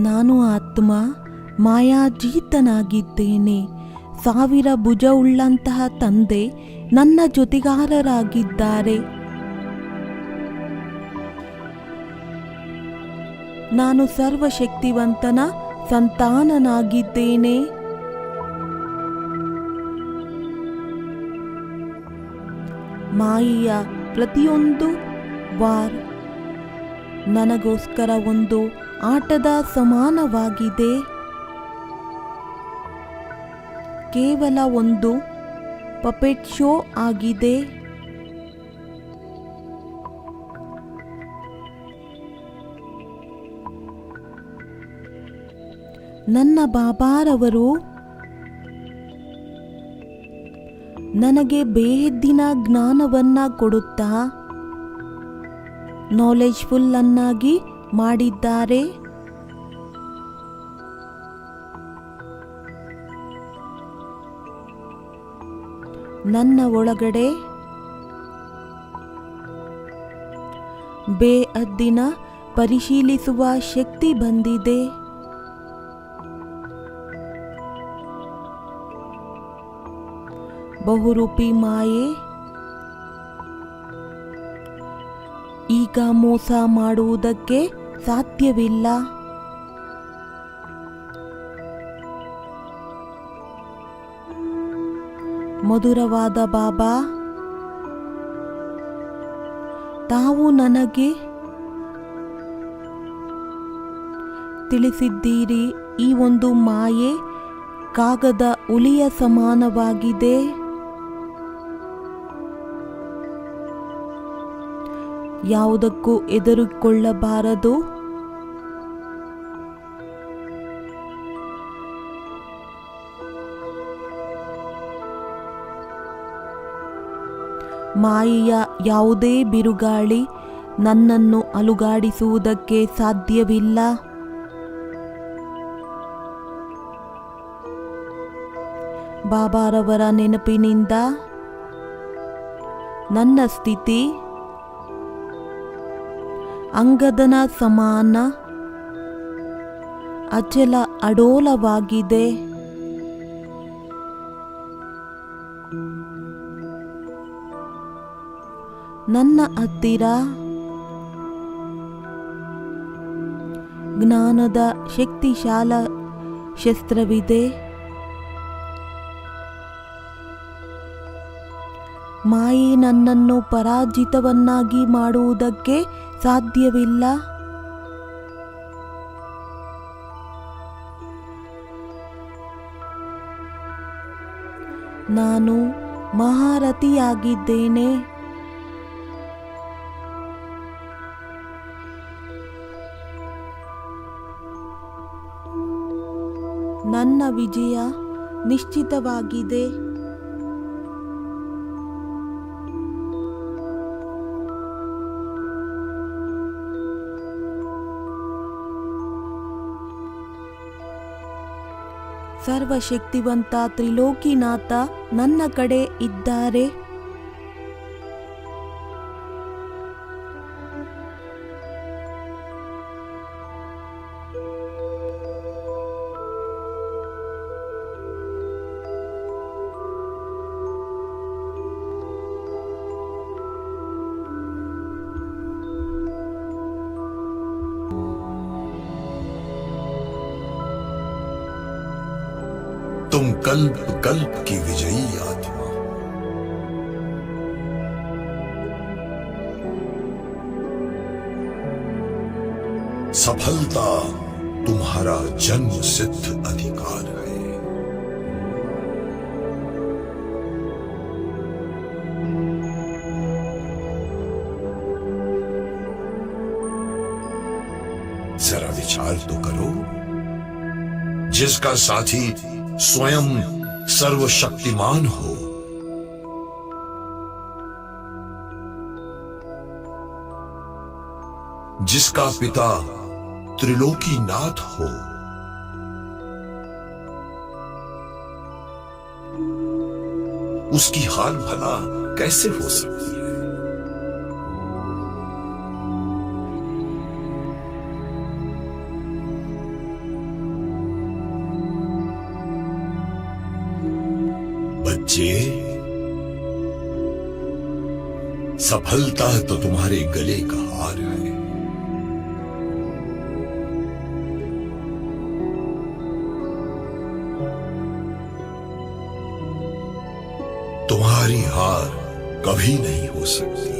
ನಾನು ಆತ್ಮ ಮಾಯಾಜೀತನಾಗಿದ್ದೇನೆ. 1000 ಭುಜವುಳ್ಳಂತಹ ತಂದೆ ನನ್ನ ಜೊತೆಗಾರರಾಗಿದ್ದಾರೆ. ನಾನು ಸರ್ವಶಕ್ತಿವಂತನ ಸಂತಾನನಾಗಿದ್ದೇನೆ. ಮಾಯೆಯ ಪ್ರತಿಯೊಂದು ವಾರ್ ನನಗೋಸ್ಕರ ಒಂದು ಆಟದ ಸಮಾನವಾಗಿದೆ. ಕೇವಲ ಒಂದು ಪಪೆಟ್ ಶೋ ಆಗಿದೆ. ನನ್ನ ಬಾಬಾರವರು ನನಗೆ ಬೇಹದ್ದಿನ ಜ್ಞಾನವನ್ನ ಕೊಡುತ್ತಾ ನಾಲೆಜ್ಫುಲ್ ಅನ್ನಾಗಿ ಮಾಡಿದ್ದಾರೆ. ನನ್ನ ಒಳಗಡೆ ಬೇಹದ್ದಿನ ಪರಿಶೀಲಿಸುವ ಶಕ್ತಿ ಬಂದಿದೆ. ಬಹುರೂಪಿ ಮಾಯೆ ಈಗ ಮೋಸ ಮಾಡುವುದಕ್ಕೆ ಸಾಧ್ಯವಿಲ್ಲ. ಮಧುರವಾದ ಬಾಬಾ, ತಾವು ನನಗೆ ತಿಳಿಸಿದ್ದೀರಿ, ಈ ಒಂದು ಮಾಯೆ ಕಾಗದ ಹುಲಿಯ ಸಮಾನವಾಗಿದೆ. ಯಾವುದಕ್ಕೂ ಹೆದರಿಕೊಳ್ಳಬಾರದು. ಮಾಯೆಯ ಯಾವುದೇ ಬಿರುಗಾಳಿ ನನ್ನನ್ನು ಅಲುಗಾಡಿಸುವುದಕ್ಕೆ ಸಾಧ್ಯವಿಲ್ಲ. ಬಾಬಾರವರ ನೆನಪಿನಿಂದ ನನ್ನ ಸ್ಥಿತಿ ಅಂಗದನ ಸಮಾನ ಅಚಲ ಅಡೋಲವಾಗಿದೆ. ನನ್ನ ಹತ್ತಿರ ಜ್ಞಾನದ ಶಕ್ತಿಶಾಲ ಶಸ್ತ್ರವಿದೆ. ಮಾಯೆ ನನ್ನನ್ನು ಪರಾಜಿತವನ್ನಾಗಿ ಮಾಡುವುದಕ್ಕೆ ಸಾಧ್ಯವಿಲ್ಲ. ನಾನು ಮಹಾರಥಿಯಾಗಿದ್ದೇನೆ. ನನ್ನ ವಿಜಯ ನಿಶ್ಚಿತವಾಗಿದೆ. ಸರ್ವಶಕ್ತಿವಂತ ತ್ರಿಲೋಕಿನಾಥ ನನ್ನ ಕಡೆ ಇದ್ದಾರೆ. तुम कल्प कल्प की विजयी आत्मा, सफलता तुम्हारा जन्म सिद्ध अधिकार है। जरा विचार तो करो, जिसका साथी स्वयं सर्वशक्तिमान हो, जिसका पिता त्रिलोकीनाथ हो, उसकी हाल भला कैसे हो सकती है? बच्चे, सफलता तो तुम्हारे गले का हार है। तुम्हारी हार कभी नहीं हो सकती,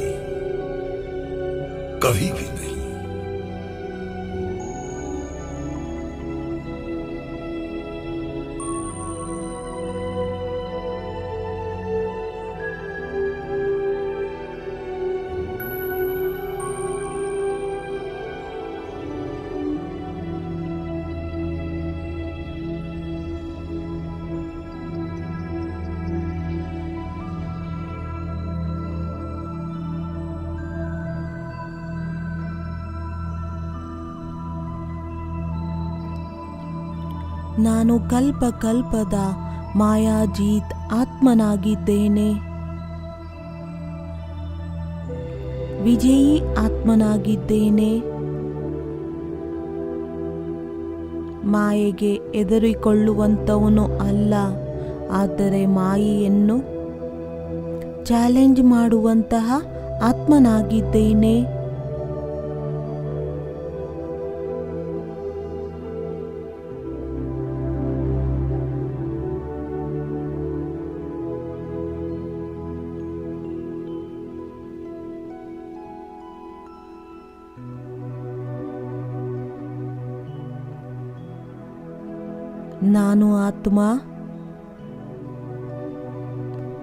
कभी भी नहीं। ನಾನು ಕಲ್ಪದ ಮಾಯಾಜೀತ್ ಆತ್ಮನಾಗಿದ್ದೇನೆ, ವಿಜಯೀ ಆತ್ಮನಾಗಿದ್ದೇನೆ. ಮಾಯೆಗೆ ಎದುರಿಕೊಳ್ಳುವಂತವನು ಅಲ್ಲ, ಆದರೆ ಮಾಯೆಯನ್ನು ಚಾಲೆಂಜ್ ಮಾಡುವಂತಹ ಆತ್ಮನಾಗಿದ್ದೇನೆ. ನಾನು ಆತ್ಮ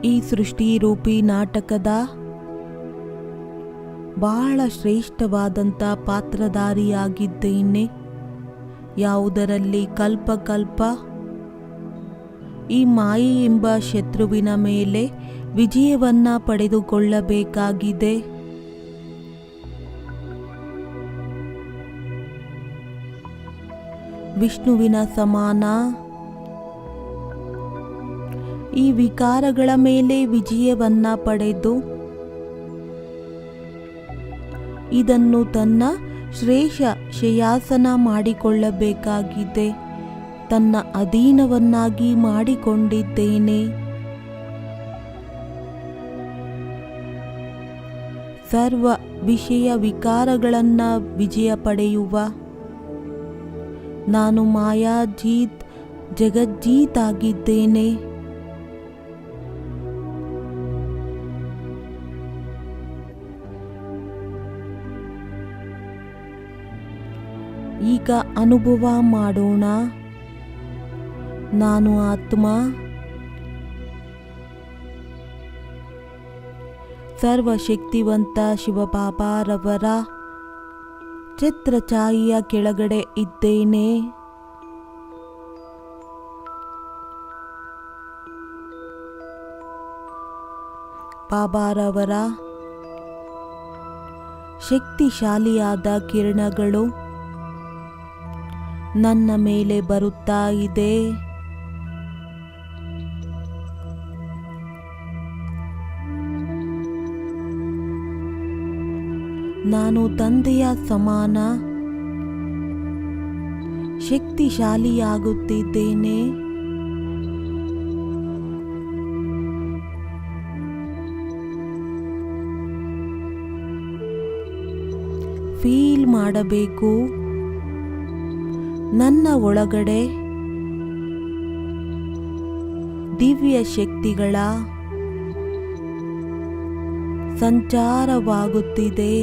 ಈ ಸೃಷ್ಟಿರೂಪಿ ನಾಟಕದ ಬಹಳ ಶ್ರೇಷ್ಠವಾದಂಥ ಪಾತ್ರಧಾರಿಯಾಗಿದ್ದೇನೆ. ಯಾವುದರಲ್ಲಿ ಕಲ್ಪ ಈ ಮಾಯೆ ಎಂಬ ಶತ್ರುವಿನ ಮೇಲೆ ವಿಜಯವನ್ನ ಪಡೆದುಕೊಳ್ಳಬೇಕಾಗಿದೆ. ವಿಷ್ಣುವಿನ ಸಮಾನ ಈ ವಿಕಾರಗಳ ಮೇಲೆ ವಿಜಯವನ್ನ ಪಡೆದು ಇದನ್ನು ತನ್ನ ಶ್ರೇಷ್ಠ ಶಯಾಸನ ಮಾಡಿಕೊಳ್ಳಬೇಕಾಗಿದೆ. ತನ್ನ ಅಧೀನವನ್ನಾಗಿ ಮಾಡಿಕೊಂಡಿದ್ದೇನೆ. ಸರ್ವ ವಿಷಯ ವಿಕಾರಗಳನ್ನ ವಿಜಯ ಪಡೆಯುವ ನಾನು ಮಾಯಾಜೀತ್ ಜಗಜ್ಜೀತ್ ಆಗಿದ್ದೇನೆ. ಈಗ ಅನುಭವ ಮಾಡೋಣ. ನಾನು ಆತ್ಮ ಸರ್ವಶಕ್ತಿವಂತ ಶಿವಬಾಬಾರವರ ಛತ್ರಛಾಯೆಯ ಕೆಳಗಡೆ ಇದ್ದೇನೆ. ಬಾಬಾರವರ ಶಕ್ತಿಶಾಲಿಯಾದ ಕಿರಣಗಳು ನನ್ನ ಮೇಲೆ ಬರುತ್ತಾ ಇದೆ. ನಾನು ತಂದೆಯ ಸಮಾನ ಶಕ್ತಿಶಾಲಿಯಾಗುತ್ತಿದ್ದೇನೆ. ಫೀಲ್ ಮಾಡಬೇಕು, ನನ್ನ ಒಳಗಡೆ ದಿವ್ಯ ಶಕ್ತಿಗಳ ಸಂಚಾರವಾಗುತ್ತಿದೆ.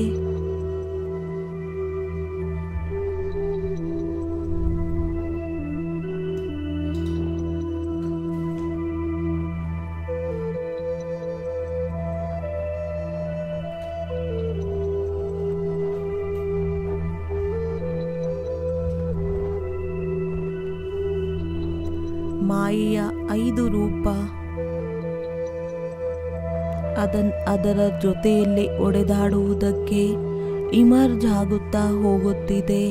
ಮಾಯೆಯ 5 ರೂಪ ಅದರ ಜೊತೆಯಲ್ಲಿ ಒಡೆದಾಡುವುದಕ್ಕೆ ಇಮರ್ಜ್ ಆಗುತ್ತಾ ಹೋಗುತ್ತಿದೆ.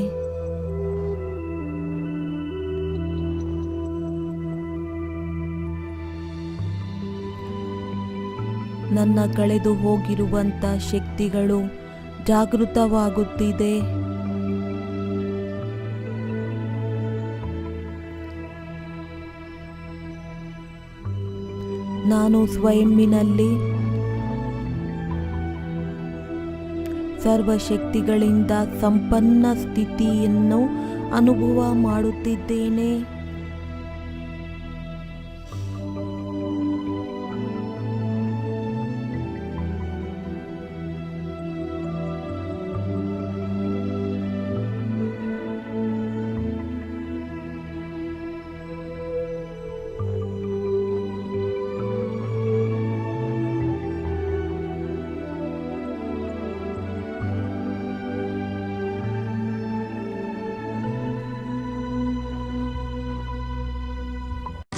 ನನ್ನ ಕಳೆದು ಹೋಗಿರುವಂಥ ಶಕ್ತಿಗಳು ಜಾಗೃತವಾಗುತ್ತಿದೆ. ನಾನು ಸ್ವಯಂನಲ್ಲಿ ಸರ್ವಶಕ್ತಿಗಳಿಂದ ಸಂಪನ್ನ ಸ್ಥಿತಿಯನ್ನು ಅನುಭವ ಮಾಡುತ್ತಿದ್ದೇನೆ.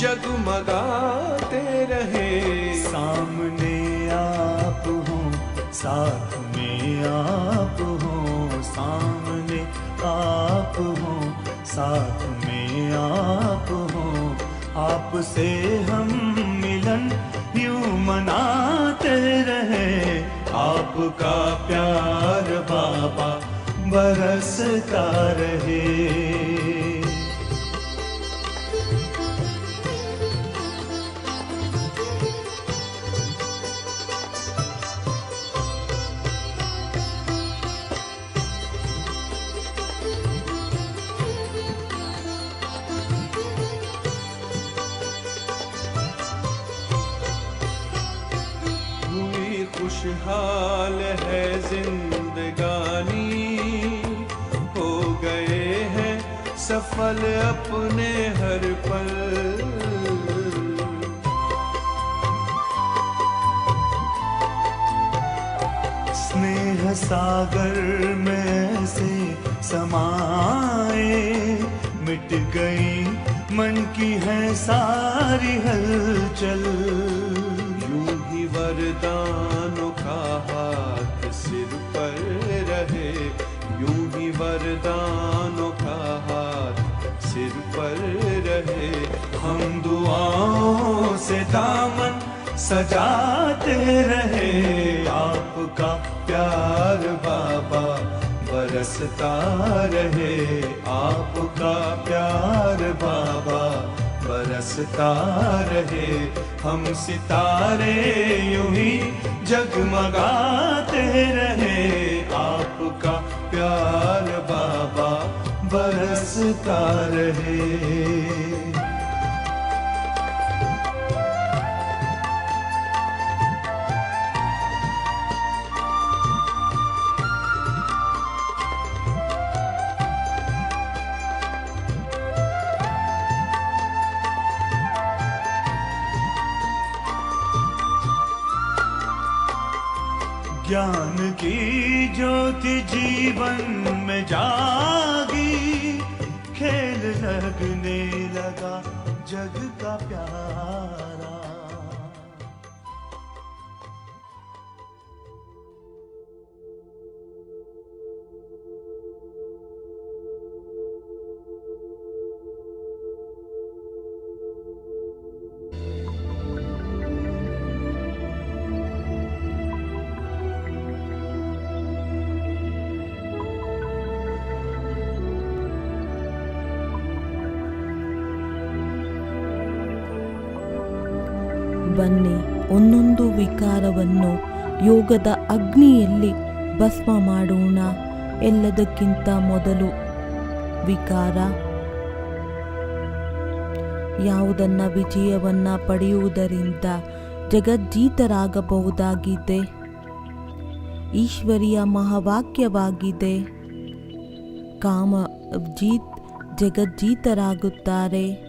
जगमगाते रहे, सामने आप हो, साथ में आप हो, सामने आप हो, साथ में आप हो, आपसे हम मिलन यूं मनाते रहे, आपका प्यार बाबा बरसता रहे। खुशहाल है जिंदगानी, हो गए हैं सफल अपने हर पल। स्नेह सागर में से समाए, मिट गई मन की है सारी हलचल। यूं ही वरदानों का हाथ सिर पर रहे, यूं ही वरदानों का हाथ सिर पर रहे। हम दुआओं से दामन सजाते रहे, आपका प्यार बाबा बरसता रहे, आपका प्यार बाबा बरसता रहे। हम सितारे यूं ही जगमगाते रहे, आपका प्यार बाबा बरसता रहे। ज्ञान की ज्योति जीवन में जागी, खेल लगने लगा जग का प्यारा। ಬನ್ನಿ, ಒಂದೊಂದು ವಿಕಾರವನ್ನು ಯೋಗದ ಅಗ್ನಿಯಲ್ಲಿ ಭಸ್ಮ ಮಾಡೋಣ. ಎಲ್ಲದಕ್ಕಿಂತ ಮೊದಲು ವಿಕಾರ ಯಾವುದನ್ನ ವಿಜಯವನ್ನ ಪಡೆಯುವುದರಿಂದ ಜಗಜ್ಜೀತರಾಗಬಹುದಾಗಿದೆ. ಈಶ್ವರಿಯ ಮಹಾವಾಕ್ಯವಾಗಿದೆ, ಕಾಮ ಜಗಜ್ಜೀತರಾಗುತ್ತಾರೆ.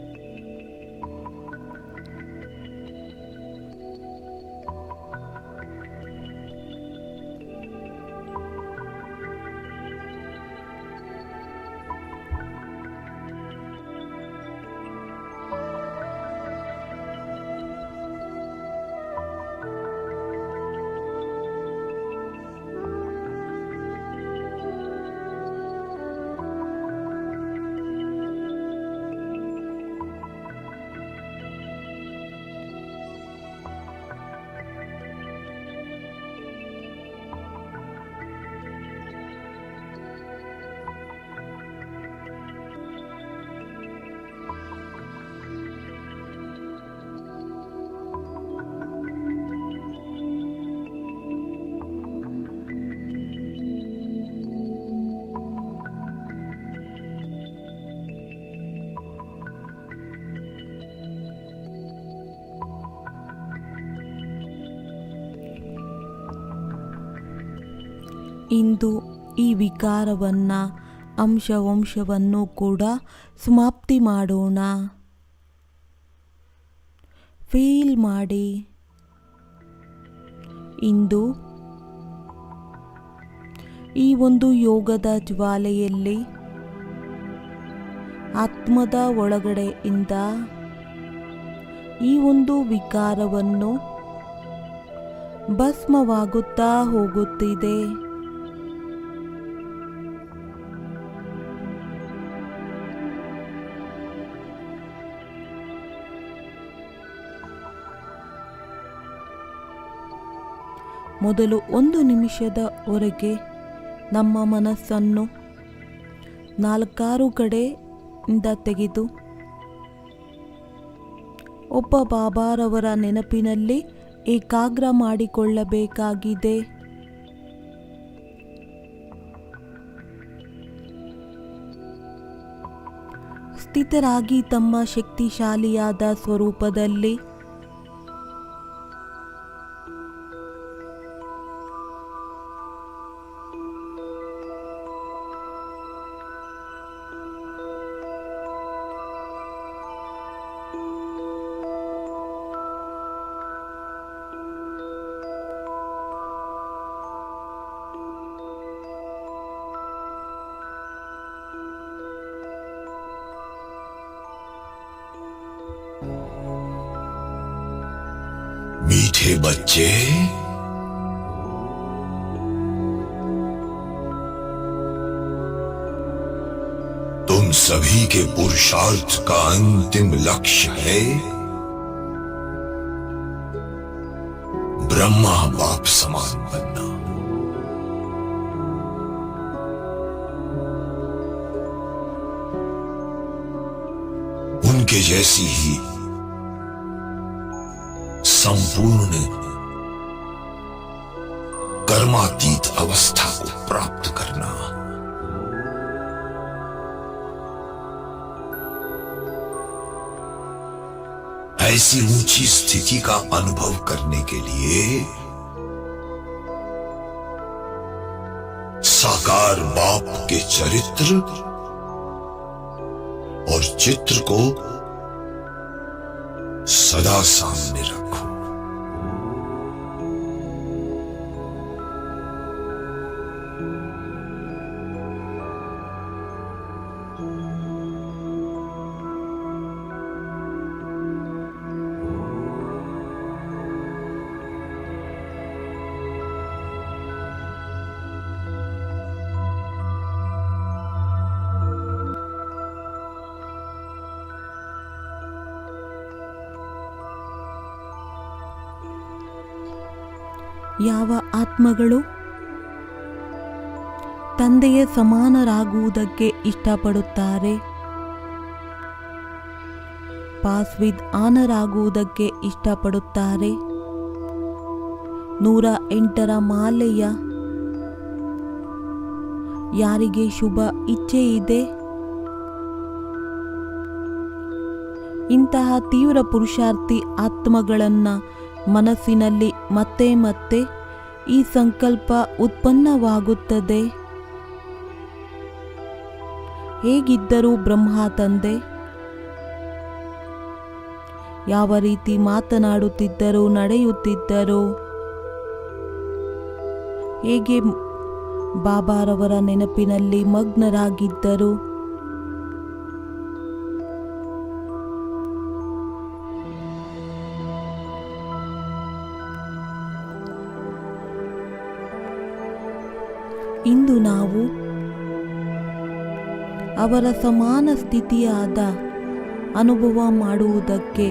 ಇಂದು ಈ ವಿಕಾರವನ್ನು ಅಂಶವಂಶವನ್ನು ಕೂಡ ಸಮಾಪ್ತಿ ಮಾಡೋಣ. ಫೀಲ್ ಮಾಡಿ. ಇಂದು ಈ ಒಂದು ಯೋಗದ ಜ್ವಾಲೆಯಲ್ಲಿ ಆತ್ಮದ ಒಳಗಡೆಯಿಂದ ಈ ಒಂದು ವಿಕಾರವನ್ನು ಭಸ್ಮವಾಗುತ್ತಾ ಹೋಗುತ್ತಿದೆ. ಮೊದಲು 1 ನಿಮಿಷದವರೆಗೆ ನಮ್ಮ ಮನಸ್ಸನ್ನು 4 ಕಡೆಯಿಂದ ತೆಗೆದು ಒಬ್ಬ ಬಾಬಾರವರ ನೆನಪಿನಲ್ಲಿ ಏಕಾಗ್ರ ಮಾಡಿಕೊಳ್ಳಬೇಕಾಗಿದೆ. ಸ್ಥಿತರಾಗಿ ತಮ್ಮ ಶಕ್ತಿಶಾಲಿಯಾದ ಸ್ವರೂಪದಲ್ಲಿ मीठे बच्चे, तुम सभी के पुरुषार्थ का अंतिम लक्ष्य है ब्रह्मा बाप समान बनना। उनके जैसी ही संपूर्ण कर्मातीत अवस्था को प्राप्त करना। ऐसी ऊंची स्थिति का अनुभव करने के लिए साकार बाप के चरित्र और चित्र को सदा सामने रखो। ಯಾವ ಆತ್ಮಗಳು ತಂದೆಯ ಸಮಾನರಾಗುವುದಕ್ಕೆ ಇಷ್ಟಪಡುತ್ತಾರೆ, ಪಾಸ್ ವಿತ್ ಆನರ್ ಆಗುವುದಕ್ಕೆ ಇಷ್ಟಪಡುತ್ತಾರೆ, 108ರ ಮಾಲೆಯ ಯಾರಿಗೆ ಶುಭ ಇಚ್ಛೆ ಇದೆ, ಇಂತಹ ತೀವ್ರ ಪುರುಷಾರ್ಥಿ ಆತ್ಮಗಳನ್ನು ಮನಸ್ಸಿನಲ್ಲಿ ಮತ್ತೆ ಮತ್ತೆ ಈ ಸಂಕಲ್ಪ ಉತ್ಪನ್ನವಾಗುತ್ತದೆ. ಹೇಗಿದ್ದರೂ ಬ್ರಹ್ಮ ತಂದೆ ಯಾವ ರೀತಿ ಮಾತನಾಡುತ್ತಿದ್ದರು, ನಡೆಯುತ್ತಿದ್ದರು, ಹೇಗೆ ಬಾಬಾರವರ ನೆನಪಿನಲ್ಲಿ ಮಗ್ನರಾಗಿದ್ದರು, ಇಂದು ನಾವು ಅವರ ಸಮಾನ ಸ್ಥಿತಿಯಾದ ಅನುಭವ ಮಾಡುವುದಕ್ಕೆ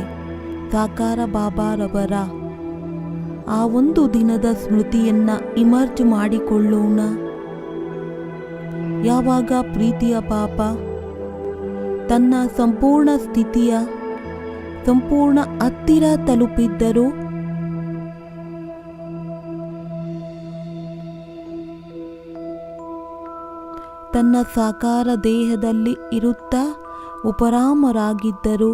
ಸಾಕಾರ ಬಾಬಾರವರ ಆ ಒಂದು ದಿನದ ಸ್ಮೃತಿಯನ್ನು ಇಮರ್ಜ್ ಮಾಡಿಕೊಳ್ಳೋಣ. ಯಾವಾಗ ಪ್ರೀತಿಯ ಪಾಪ ತನ್ನ ಸಂಪೂರ್ಣ ಸ್ಥಿತಿಯ ಸಂಪೂರ್ಣ ಹತ್ತಿರ ತಲುಪಿದ್ದರು, ತನ್ನ ಸಾಕಾರ ದೇಹದಲ್ಲಿ ಇರುತ್ತಾ ಉಪರಾಮರಾಗಿದ್ದರು.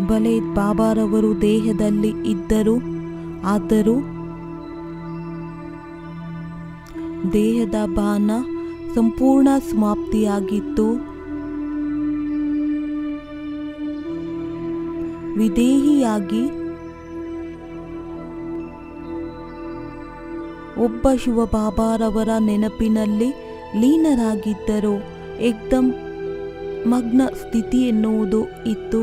ಭಲೆ ಬಾಬಾರವರು ದೇಹದಲ್ಲಿ ಇದ್ದರು, ಆದರೂ ದೇಹದ ಬಾನ ಸಂಪೂರ್ಣ ಸಮಾಪ್ತಿಯಾಗಿತ್ತು. ವಿದೇಹಿಯಾಗಿ ಒಬ್ಬ ಶಿವ ಬಾಬಾರವರ ನೆನಪಿನಲ್ಲಿ ಲೀನರಾಗಿದ್ದರು. ಏಕ್ದಮ್ ಮಗ್ನ ಸ್ಥಿತಿ ಎನ್ನುವುದು ಇತ್ತು.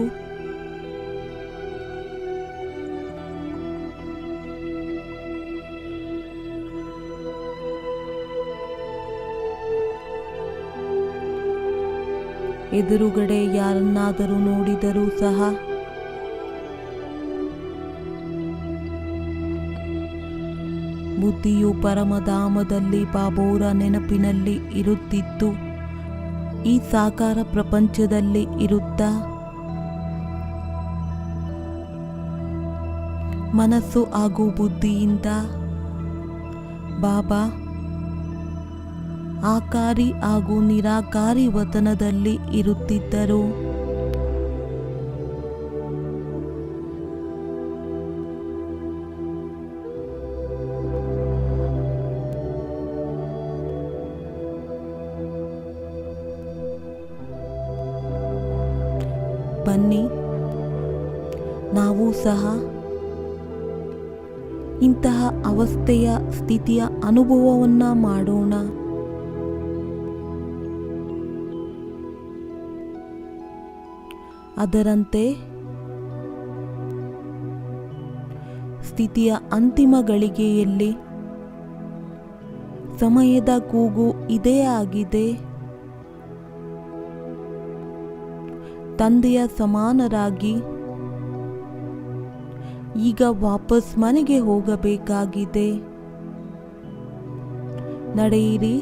ಎದುರುಗಡೆ ಯಾರನ್ನಾದರೂ ನೋಡಿದರೂ ಸಹ ಬುದ್ಧಿಯು ಪರಮಧಾಮದಲ್ಲಿ ಬಾಬೋರ ನೆನಪಿನಲ್ಲಿ ಇರುತ್ತಿತ್ತು. ಈ ಸಾಕಾರ ಪ್ರಪಂಚದಲ್ಲಿ ಇರುತ್ತಾ ಮನಸ್ಸು ಹಾಗೂ ಬುದ್ಧಿಯಿಂದ ಬಾಬಾ ಆಕಾರಿ ಹಾಗೂ ನಿರಾಕಾರಿ ವತನದಲ್ಲಿ ಇರುತ್ತಿದ್ದರು. ಬನ್ನಿ, ನಾವು ಸಹ ಇಂತಹ ಅವಸ್ಥೆಯ ಸ್ಥಿತಿಯ ಅನುಭವವನ್ನು ಮಾಡೋಣ. ಅದರಂತೆ ಸ್ಥಿತಿಯ ಅಂತಿಮ ಗಳಿಗೆಯಲ್ಲಿ ಸಮಯದ ಕೂಗು ಇದೇ ಆಗಿದೆ. ತಂದೆಯ ಸಮಾನರಾಗಿ ಈಗ ವಾಪಸ್ ಮನೆಗೆ ಹೋಗಬೇಕಾಗಿದೆ. ನಡೆಯಿರಿ,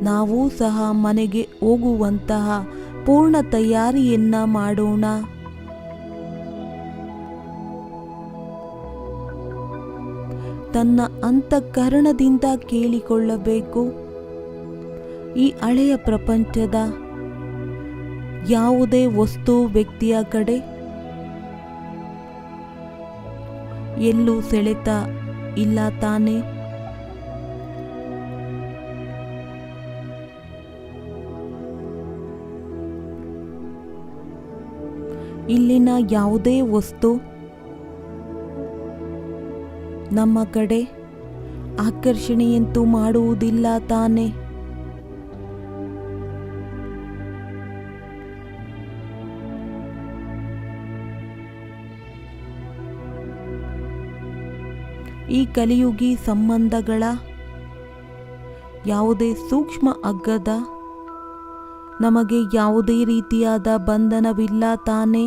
ನಾವು ಸಹ ಮನೆಗೆ ಹೋಗುವಂತಹ ಪೂರ್ಣ ತಯಾರಿಯನ್ನ ಮಾಡೋಣ. ತನ್ನ ಅಂತಃಕರಣದಿಂದ ಕೇಳಿಕೊಳ್ಳಬೇಕು, ಈ ಹಳೆಯ ಪ್ರಪಂಚದ ಯಾವುದೇ ವಸ್ತು ವ್ಯಕ್ತಿಯ ಕಡೆ ಎಲ್ಲೂ ಸೆಳೆತ ಇಲ್ಲ ತಾನೆ. ಇಲ್ಲಿನ ಯಾವುದೇ ವಸ್ತು ನಮ್ಮ ಕಡೆ ಆಕರ್ಷಣೆಯಂತೂ ಮಾಡುವುದಿಲ್ಲ ತಾನೆ. ಈ ಕಲಿಯುಗಿ ಸಂಬಂಧಗಳ ಯಾವುದೇ ಸೂಕ್ಷ್ಮ ಹಗ್ಗದ ನಮಗೆ ಯಾವುದೇ ರೀತಿಯಾದ ಬಂಧನವಿಲ್ಲ ತಾನೇ.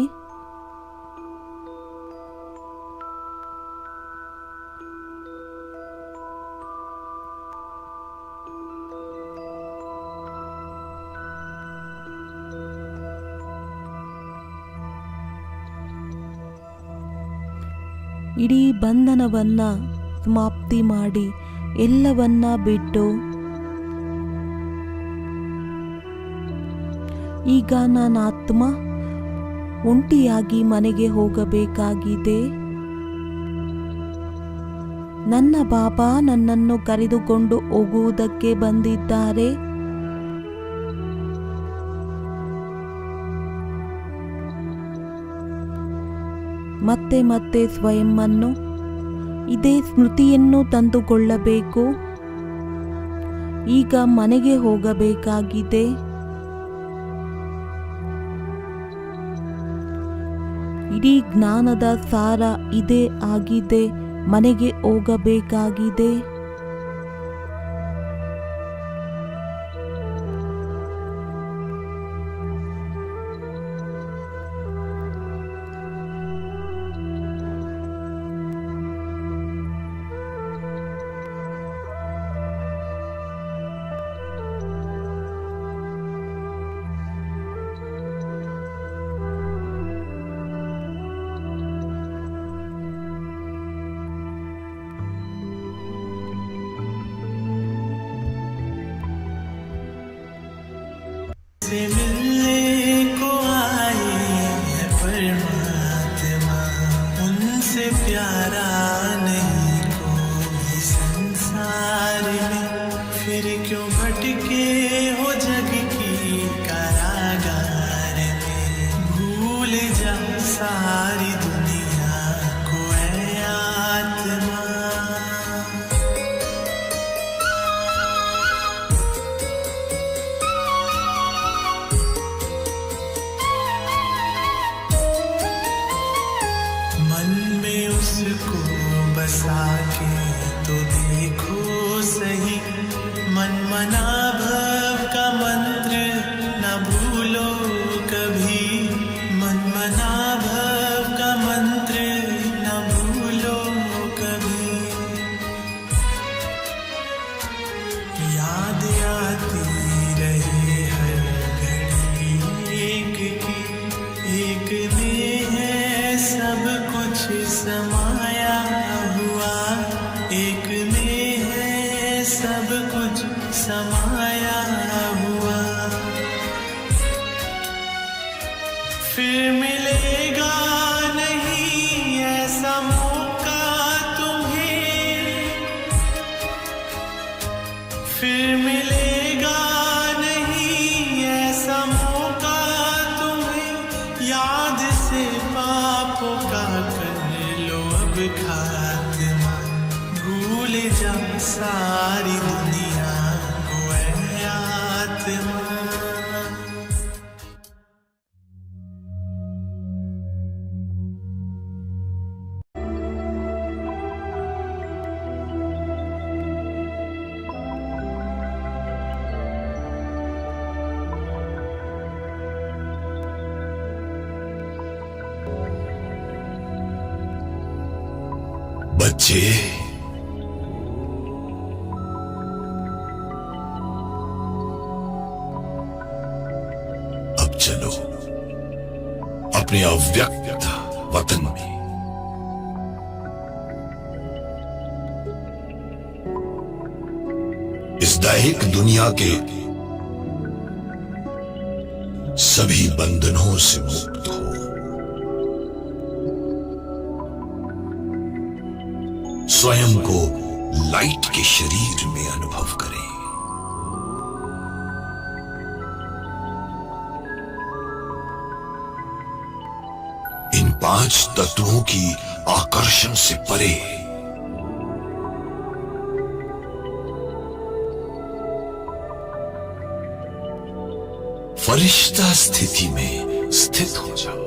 ಇಡೀ ಬಂಧನವನ್ನ ಸಮಾಪ್ತಿ ಮಾಡಿ ಎಲ್ಲವನ್ನ ಬಿಟ್ಟು ಈಗ ನನ್ನ ಆತ್ಮ ಒಂಟಿಯಾಗಿ ಮನೆಗೆ ಹೋಗಬೇಕಾಗಿದೆ. ನನ್ನ ಬಾಬಾ ನನ್ನನ್ನು ಕರೆದುಕೊಂಡು ಹೋಗುವುದಕ್ಕೆ ಬಂದಿದ್ದಾರೆ. ಮತ್ತೆ ಮತ್ತೆ ಸ್ವಯಂವನ್ನು ಇದೇ ಸ್ಮೃತಿಯನ್ನು ತಂದುಕೊಳ್ಳಬೇಕು. ಈಗ ಮನೆಗೆ ಹೋಗಬೇಕಾಗಿದೆ. ಇಡೀ ಜ್ಞಾನದ ಸಾರ ಇದೇ ಆಗಿದೆ. ಮನೆಗೆ ಹೋಗಬೇಕಾಗಿದೆ. से मिलने को तुझसे प्यारा नहीं कोई संसार में, फिर क्यों भटके हो जग की कारागार में। भूल जा सारी दुनिया को ऐ आत्मा। मन में उसको बसा के तो देखो सही, मन मना भव का मंत्र न भूलो कभी। मन मना भव का मंत्र न भूलो कभी। याद आती रहे हर घड़ी एक की, एक में है सब कुछ समाया हुआ, एक में है सब कुछ समाया हुआ। फिर मिलेगा नहीं ऐसा मौका तुम्हें, फिर मिलेगा नहीं ऐसा मौका तुम्हें। याद से पापों का कर लो अब खात्मा। भूल जा सारी दुनिया को ऐ आत्मा। बच्चे, अब चलो अपने अव्यक्त वतन में। इस दैहिक दुनिया के सभी बंधनों से मुक्त हो। स्वयं को लाइट के शरीर में अनुभव करें। इन 5 तत्वों की आकर्षण से परे फरिश्ता स्थिति में स्थित हो जाओ।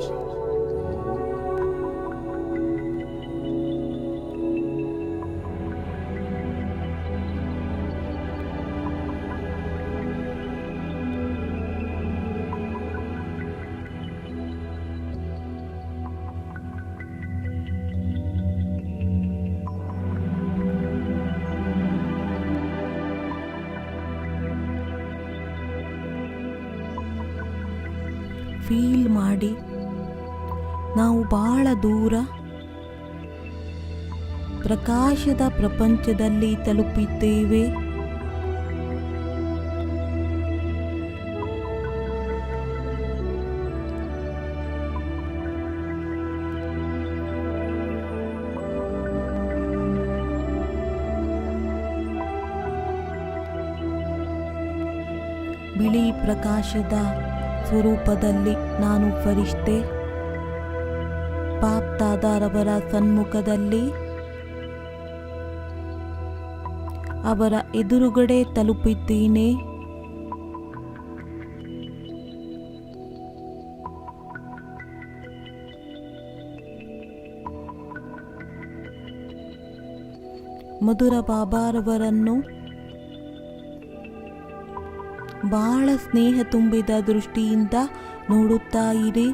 ಫೀಲ್ ಮಾಡಿ ನಾವು ಬಹಳ ದೂರ ಪ್ರಕಾಶದ ಪ್ರಪಂಚದಲ್ಲಿ ತಲುಪಿದ್ದೇವೆ. ಬಿಳಿ ಪ್ರಕಾಶದ ಸ್ವರೂಪದಲ್ಲಿ ನಾನು ಫರಿಷ್ತೆ ಬಾಪ್ ದಾದಾರವರ ಸನ್ಮುಖದಲ್ಲಿ ಅವರ ಎದುರುಗಡೆ ತಲುಪಿದ್ದೇನೆ. ಮಧುರ ಬಾಬಾರವರನ್ನು ಬಹಳ ಸ್ನೇಹ ತುಂಬಿದ ದೃಷ್ಟಿಯಿಂದ ನೋಡುತ್ತಾ ಇರಿ.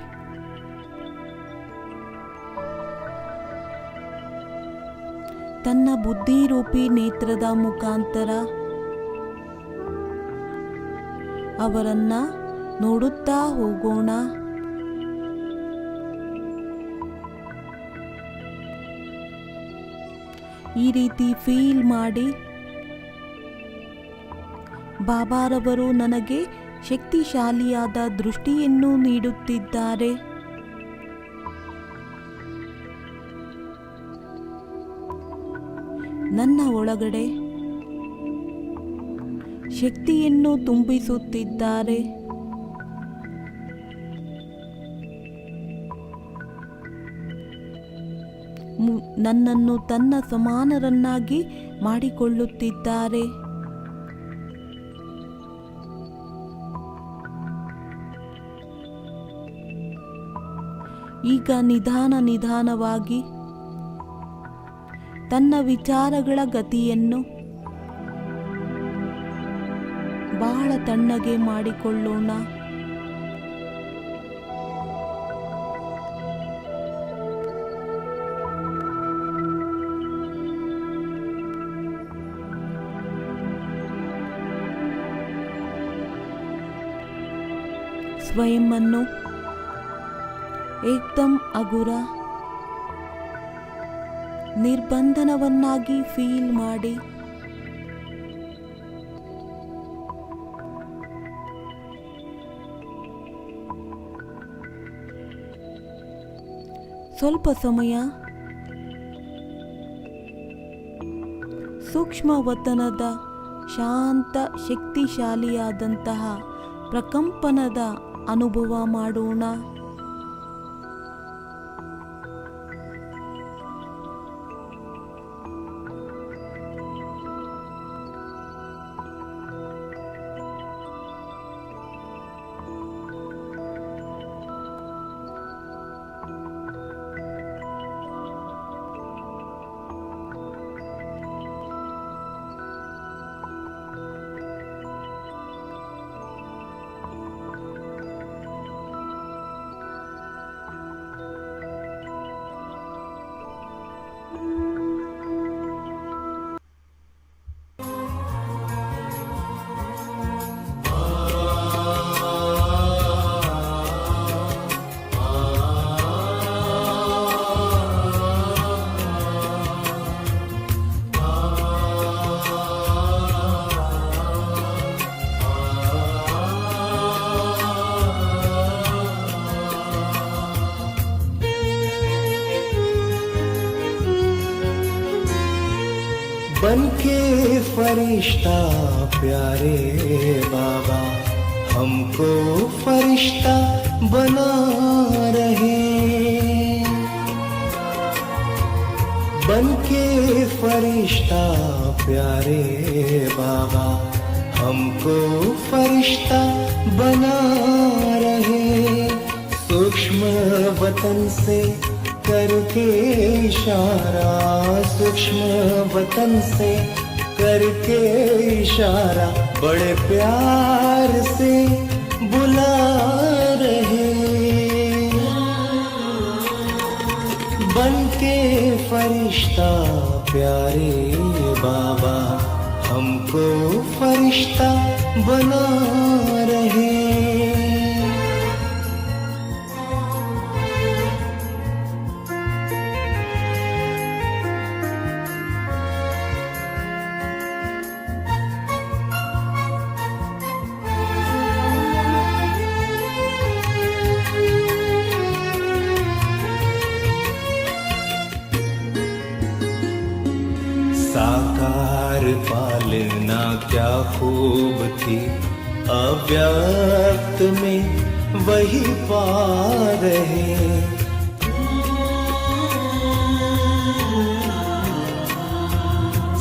ತನ್ನ ಬುದ್ಧಿರೂಪಿ ನೇತ್ರದ ಮುಖಾಂತರ ಅವರನ್ನ ನೋಡುತ್ತಾ ಹೋಗೋಣ. ಈ ರೀತಿ ಫೀಲ್ ಮಾಡಿ ಬಾಬಾರವರು ನನಗೆ ಶಕ್ತಿಶಾಲಿಯಾದ ದೃಷ್ಟಿಯನ್ನು ನೀಡುತ್ತಿದ್ದಾರೆ. ನನ್ನ ಒಳಗಡೆ ಶಕ್ತಿಯನ್ನು ತುಂಬಿಸುತ್ತಿದ್ದಾರೆ. ನನ್ನನ್ನು ತನ್ನ ಸಮಾನರನ್ನಾಗಿ ಮಾಡಿಕೊಳ್ಳುತ್ತಿದ್ದಾರೆ. ಈಗ ನಿಧಾನವಾಗಿ ತನ್ನ ವಿಚಾರಗಳ ಗತಿಯನ್ನು ಬಹಳ ತಣ್ಣಗೆ ಮಾಡಿಕೊಳ್ಳೋಣ. ಸ್ವಯಂ ಅನ್ನು ಏಕ್ದಮ್ ಅಗುರ ನಿರ್ಬಂಧನವನ್ನಾಗಿ ಫೀಲ್ ಮಾಡಿ ಸ್ವಲ್ಪ ಸಮಯ ಸೂಕ್ಷ್ಮ ವತನದ ಶಾಂತ ಶಕ್ತಿಶಾಲಿಯಾದಂತಹ ಪ್ರಕಂಪನದ ಅನುಭವ ಮಾಡೋಣ. बनके फरिश्ता प्यारे बाबा हमको फरिश्ता बना रहे, बनके फरिश्ता प्यारे बाबा हमको फरिश्ता बना रहे। सूक्ष्म वतन से करके इशारा, सूक्ष्म वतन से करके इशारा बड़े प्यार से बुला रहे। बनके फरिश्ता प्यारे बाबा हमको फरिश्ता बना रहे। साकार पालना क्या खूब थी, अव्यक्त में वही पा रहे।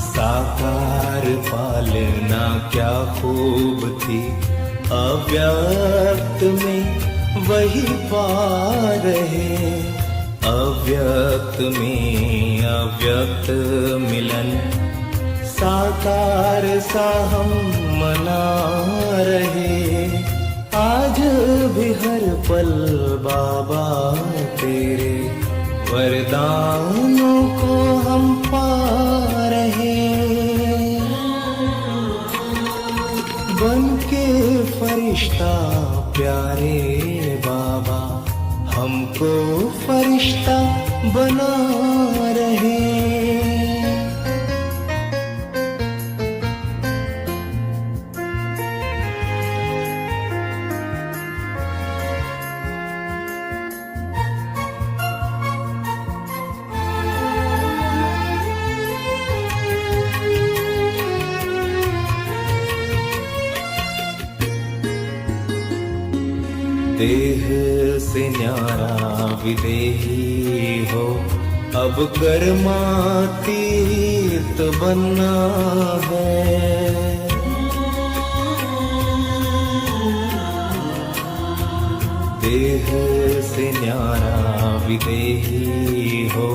साकार पालना क्या खूब थी, अव्यक्त में वही पा रहे। अव्यक्त में अव्यक्त मिलन साकार सा हम मना रहे। आज भी हर पल बाबा तेरे वरदानों को हम पा रहे। बनके फरिश्ता प्यारे बाबा हमको फरिश्ता बना रहे। से न्यारा विदेही हो, अब कर्मातीत बनना है। देह से न्यारा विदेही हो,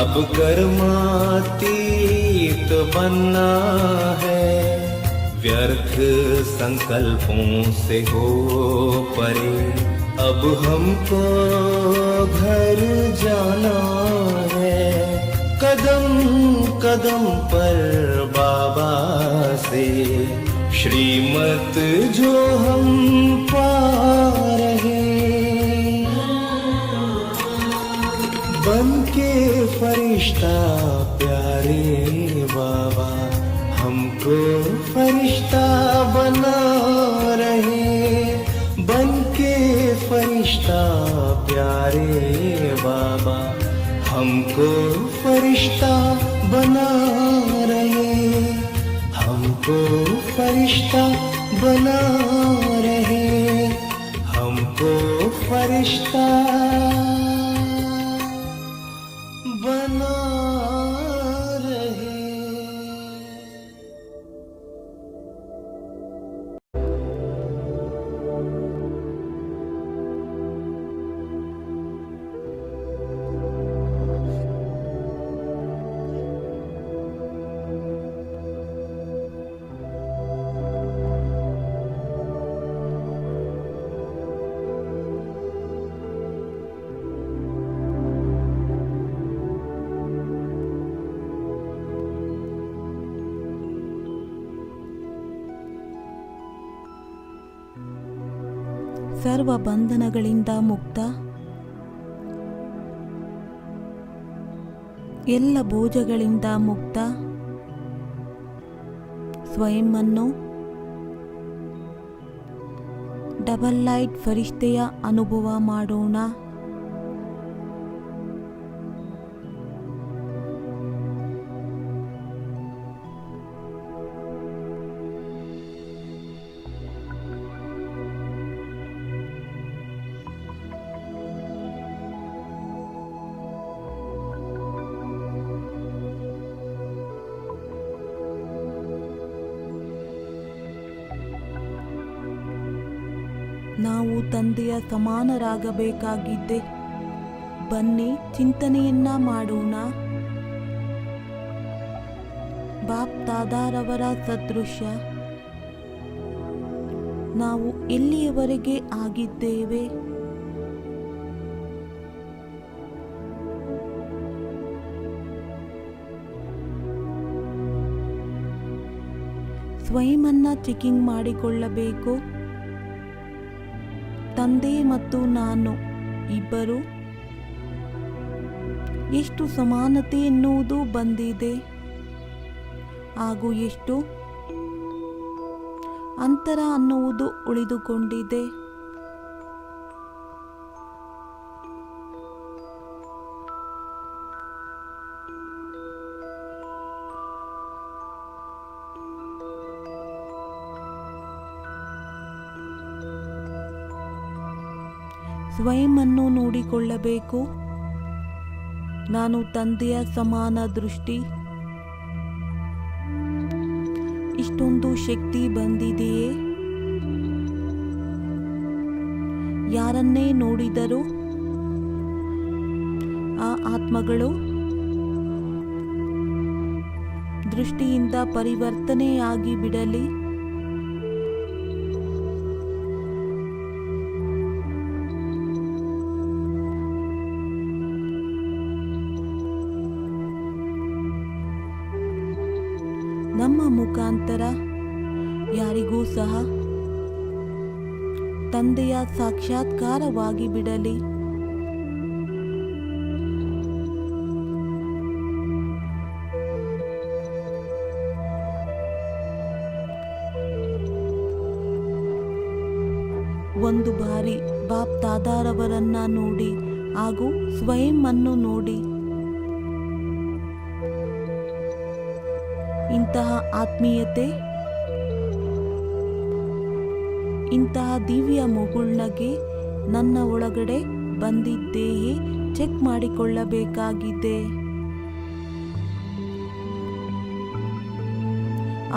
अब कर्मातीत बनना है। व्यर्थ संकल्पों से हो परे, अब हमको घर जाना है। कदम कदम पर बाबा से श्रीमत जो हम पा रहे, बन के फरिश्ता प्यारे बाबा हमको फरिश्ता बना रहे। बन के फरिश्ता प्यारे बाबा हमको फरिश्ता बना रहे। हमको फरिश्ता बना रहे। हमको फरिश्ता बना रहे। ಸರ್ವ ಬಂಧನಗಳಿಂದ ಮುಕ್ತ, ಎಲ್ಲ ಬೋಜಗಳಿಂದ ಮುಕ್ತ ಸ್ವಯಂವನ್ನು ಡಬಲ್ ಲೈಟ್ ಫರಿಷ್ಠೆಯ ಅನುಭವ ಮಾಡೋಣ. ನಾವು ತಂದೆಯ ಸಮಾನರಾಗಬೇಕಾಗಿದ್ದೆ. ಬನ್ನಿ ಚಿಂತನೆಯನ್ನ ಮಾಡೋಣ. ಬಾಪ್ ದಾದಾರವರ ಸದೃಶ್ಯ ನಾವು ಎಲ್ಲಿಯವರೆಗೆ ಆಗಿದ್ದೇವೆ, ಸ್ವಯಂನ ಚೆಕಿಂಗ್ ಮಾಡಿಕೊಳ್ಳಬೇಕು. ತಂದೆ ಮತ್ತು ನಾನು ಇಬ್ಬರು ಎಷ್ಟು ಸಮಾನತೆ ಎನ್ನುವುದು ಬಂದಿದೆ ಹಾಗೂ ಎಷ್ಟು ಅಂತರ ಅನ್ನುವುದು ಉಳಿದುಕೊಂಡಿದೆ. ಸ್ವಯಂವನ್ನು ನೋಡಿಕೊಳ್ಳಬೇಕು. ನಾನು ತಂದೆಯ ಸಮಾನ ದೃಷ್ಟಿ, ಇಷ್ಟೊಂದು ಶಕ್ತಿ ಬಂದಿದೆಯೇ? ಯಾರನ್ನೇ ನೋಡಿದರೂ ಆ ಆತ್ಮಗಳು ದೃಷ್ಟಿಯಿಂದ ಪರಿವರ್ತನೆಯಾಗಿ ಬಿಡಲಿ. ನಮ್ಮ ಮುಖಾಂತರ ಯಾರಿಗೂ ಸಹ ತಂದೆಯ ಸಾಕ್ಷಾತ್ಕಾರವಾಗಿ ಬಿಡಲಿ. ಒಂದು ಬಾರಿ ಬಾಪ್ ದಾದಾರವರನ್ನ ನೋಡಿ ಹಾಗೂ ಸ್ವಯಂವನ್ನು ನೋಡಿ ಇಂತಹ ಆತ್ಮೀಯತೆ, ಇಂತಹ ದಿವ್ಯ ಮುಗುಳ್ನಗೆ ನನ್ನ ಒಳಗಡೆ ಬಂದಿದ್ದೇಯೇ ಚೆಕ್ ಮಾಡಿಕೊಳ್ಳಬೇಕಾಗಿದೆ.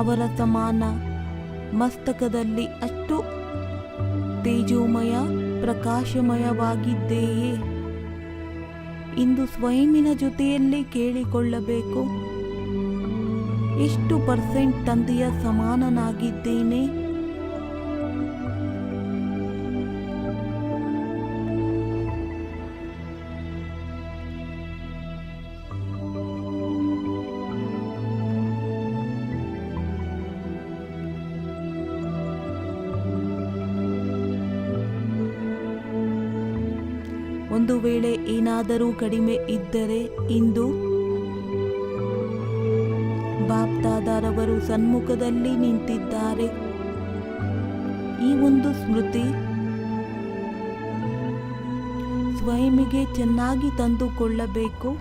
ಅವರ ಸಮಾನ ಮಸ್ತಕದಲ್ಲಿ ಅಷ್ಟು ತೇಜೋಮಯ ಪ್ರಕಾಶಮಯವಾಗಿದ್ದೇಯೇ? ಇಂದು ಸ್ವಯಂನ ಜೊತೆಯಲ್ಲಿ ಕೇಳಿಕೊಳ್ಳಬೇಕು, ಎಷ್ಟು % ತಂದೆಯ ಸಮಾನನಾಗಿದ್ದೇನೆ? ಒಂದು ವೇಳೆ ಏನಾದರೂ ಕಡಿಮೆ ಇದ್ದರೆ ಇಂದು ಬಾಪ್ ದಾದಾರವರು ಸನ್ಮುಖದಲ್ಲಿ ನಿಂತಿದ್ದಾರೆ. ಈ ಒಂದು ಸ್ಮೃತಿ ಸ್ವಯಂಗೆ ಚೆನ್ನಾಗಿ ತಂದುಕೊಳ್ಳಬೇಕು.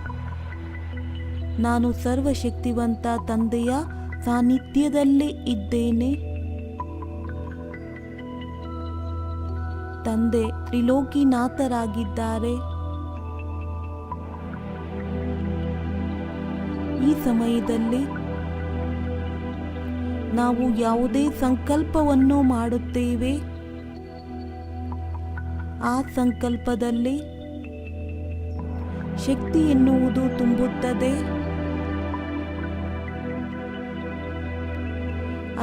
ನಾನು ಸರ್ವಶಕ್ತಿವಂತ ತಂದೆಯ ಸಾನ್ನಿಧ್ಯದಲ್ಲಿ ಇದ್ದೇನೆ. ತಂದೆ ತ್ರಿಲೋಕಿನಾಥರಾಗಿದ್ದಾರೆ. ಈ ಸಮಯದಲ್ಲಿ ನಾವು ಯಾವುದೇ ಸಂಕಲ್ಪವನ್ನು ಮಾಡುತ್ತೇವೆ, ಆ ಸಂಕಲ್ಪದಲ್ಲಿ ಶಕ್ತಿ ಎನ್ನುವುದು ತುಂಬುತ್ತದೆ.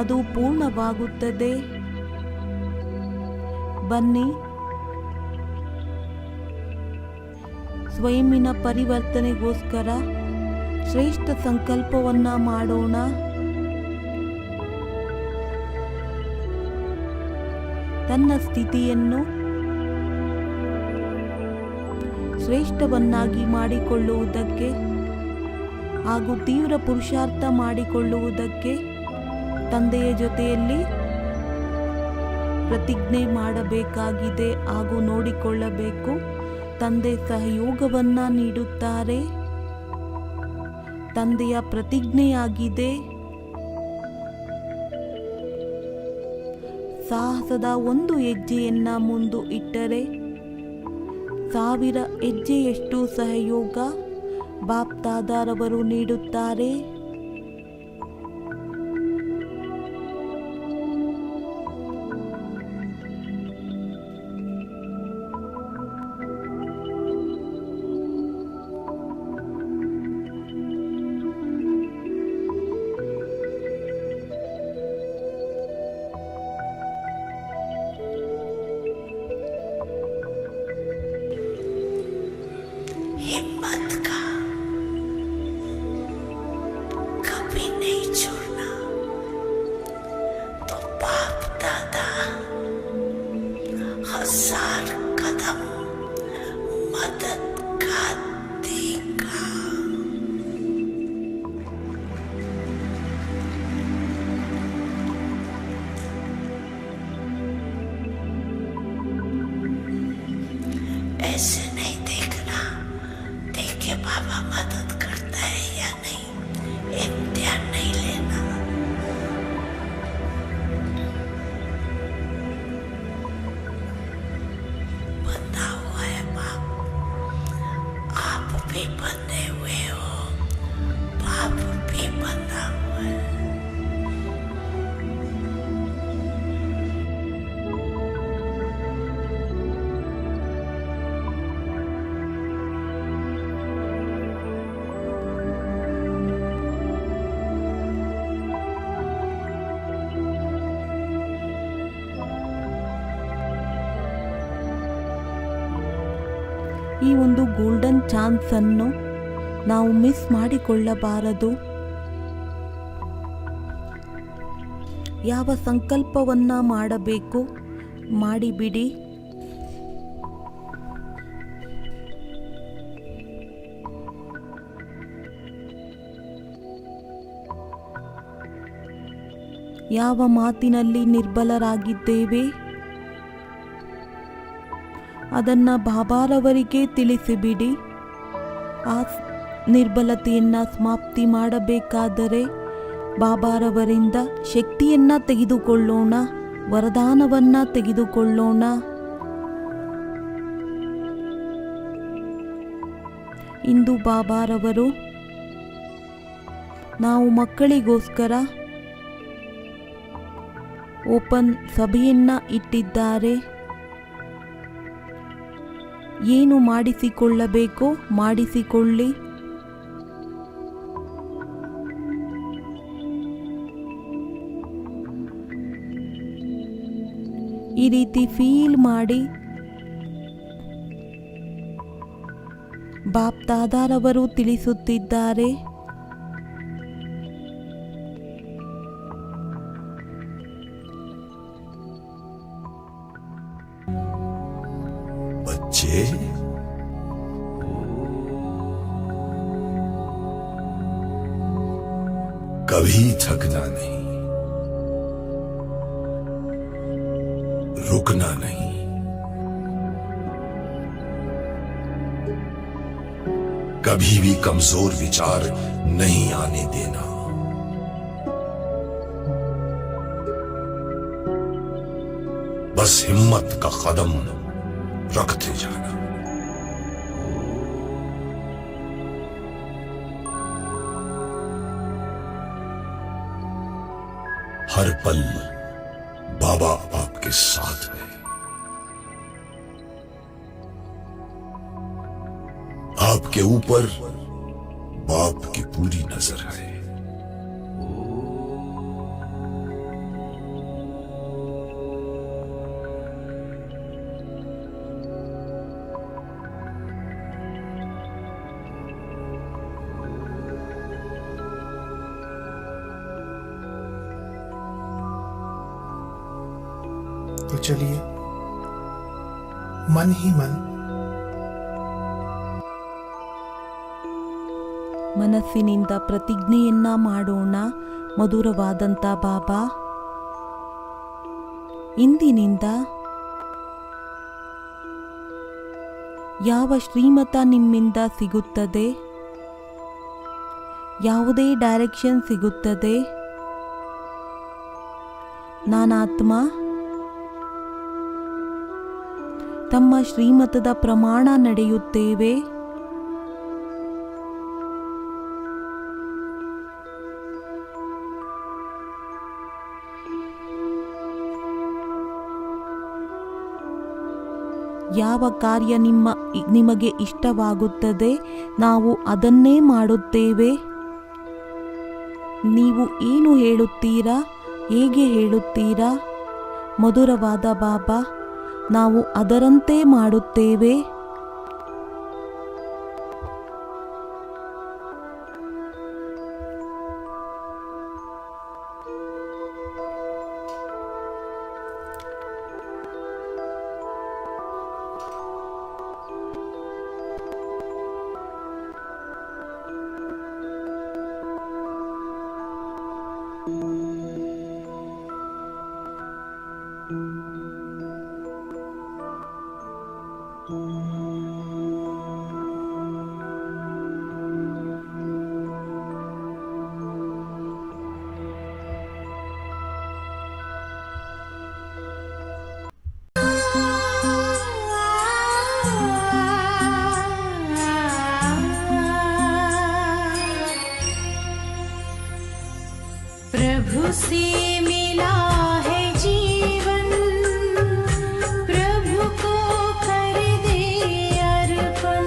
ಅದು ಪೂರ್ಣವಾಗುತ್ತದೆ. ಬನ್ನಿ, ಸ್ವಯಂನ ಪರಿವರ್ತನೆಗೋಸ್ಕರ ಶ್ರೇಷ್ಠ ಸಂಕಲ್ಪವನ್ನ ಮಾಡೋಣ. ತನ್ನ ಸ್ಥಿತಿಯನ್ನು ಶ್ರೇಷ್ಠವನ್ನಾಗಿ ಮಾಡಿಕೊಳ್ಳುವುದಕ್ಕೆ ಹಾಗೂ ತೀವ್ರ ಪುರುಷಾರ್ಥ ಮಾಡಿಕೊಳ್ಳುವುದಕ್ಕೆ ತಂದೆಯ ಜೊತೆಯಲ್ಲಿ ಪ್ರತಿಜ್ಞೆ ಮಾಡಬೇಕಾಗಿದೆ ಹಾಗೂ ನೋಡಿಕೊಳ್ಳಬೇಕು. ತಂದೆ ಸಹಯೋಗವನ್ನ ನೀಡುತ್ತಾರೆ. ತಂದೆಯ ಪ್ರತಿಜ್ಞೆಯಾಗಿದೆ. ಸಾಹಸದ ಒಂದು ಹೆಜ್ಜೆಯನ್ನ ಮುಂದೆ ಇಟ್ಟರೆ 1000 ಹೆಜ್ಜೆಯಷ್ಟು ಸಹಯೋಗ ಬಾಪ್ ದಾದಾರವರು ನೀಡುತ್ತಾರೆ. हिम्मत का कभी नहीं छोड़ना, तो बाप दादा 1000 कदम मदद का देगा। ऐसे नहीं देखना देखे बाबा मदद करता है या नहीं, इम्तिहान नहीं लेना। बंधा हुआ है बाप, आप भी बंधे हुए हो, बाप भी बंधा हुआ है। ಈ ಒಂದು ಗೋಲ್ಡನ್ ಚಾನ್ಸ್ ಅನ್ನು ನಾವು ಮಿಸ್ ಮಾಡಿಕೊಳ್ಳಬಾರದು. ಯಾವ ಸಂಕಲ್ಪವನ್ನ ಮಾಡಬೇಕು ಮಾಡಿಬಿಡಿ. ಯಾವ ಮಾತಿನಲ್ಲಿ ನಿರ್ಬಲರಾಗಿದ್ದೇವೆ ಅದನ್ನ ಬಾಬಾರವರಿಗೆ ತಿಳಿಸಿಬಿಡಿ. ಆ ನಿರ್ಬಲತೆಯನ್ನು ಸಮಾಪ್ತಿ ಮಾಡಬೇಕಾದರೆ ಬಾಬಾರವರಿಂದ ಶಕ್ತಿಯನ್ನು ತೆಗೆದುಕೊಳ್ಳೋಣ, ವರದಾನವನ್ನು ತೆಗೆದುಕೊಳ್ಳೋಣ. ಇಂದು ಬಾಬಾರವರು ನಾವು ಮಕ್ಕಳಿಗೋಸ್ಕರ ಓಪನ್ ಸಭೆಯನ್ನ ಇಟ್ಟಿದ್ದಾರೆ. ಏನು ಮಾಡಿಸಿಕೊಳ್ಳಬೇಕೋ ಮಾಡಿಸಿಕೊಳ್ಳಿ. ಈ ರೀತಿ ಫೀಲ್ ಮಾಡಿ ಬಾಪ್ ದಾದಾರವರು ತಿಳಿಸುತ್ತಿದ್ದಾರೆ. बच्चे, कभी थकना नहीं, रुकना नहीं, कभी भी कमजोर विचार नहीं आने देना। बस हिम्मत का कदम रखते जाना। हर पल बाबा आपके साथ है। आपके ऊपर बाप की पूरी नजर है। तो चलिए मन ही मन ಮನಸ್ಸಿನಿಂದ ಪ್ರತಿಜ್ಞೆಯನ್ನ ಮಾಡೋಣ. ಮಧುರವಾದಂಥ ಬಾಬಾ, ಇಂದಿನಿಂದ ಯಾವ ಶ್ರೀಮತ ನಿಮ್ಮಿಂದ ಸಿಗುತ್ತದೆ, ಯಾವುದೇ ಡೈರೆಕ್ಷನ್ ಸಿಗುತ್ತದೆ, ನಾನಾತ್ಮ ತಮ್ಮ ಶ್ರೀಮತದ ಪ್ರಮಾಣ ನಡೆಯುತ್ತೇವೆ. ಯಾವ ಕಾರ್ಯ ನಿಮಗೆ ಇಷ್ಟವಾಗುತ್ತದೆ ನಾವು ಅದನ್ನೇ ಮಾಡುತ್ತೇವೆ. ನೀವು ಏನು ಹೇಳುತ್ತೀರಾ, ಹೇಗೆ ಹೇಳುತ್ತೀರಾ ಮಧುರವಾದ ಬಾಬಾ, ನಾವು ಅದರಂತೆ ಮಾಡುತ್ತೇವೆ. प्रभु से मिला है जीवन, प्रभु को कर दे अर्पण।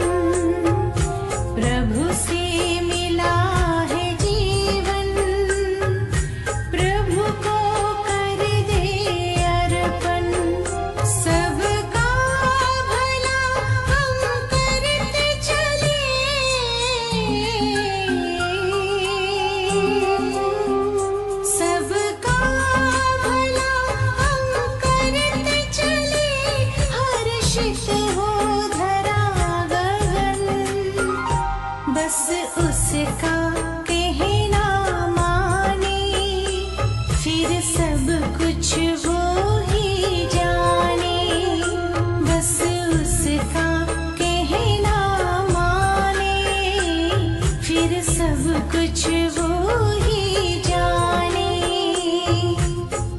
प्रभु से मिला है जीवन, प्रभु को कर दे अर्पण। सबका भला हम करते चले, सबका भला हम करते चले, हर्षित हो धरा गगन। बस उसका कहना माने, फिर सब कुछ वो ही जाने। बस उसका कहना माने, फिर सब कुछ वो ही जाने।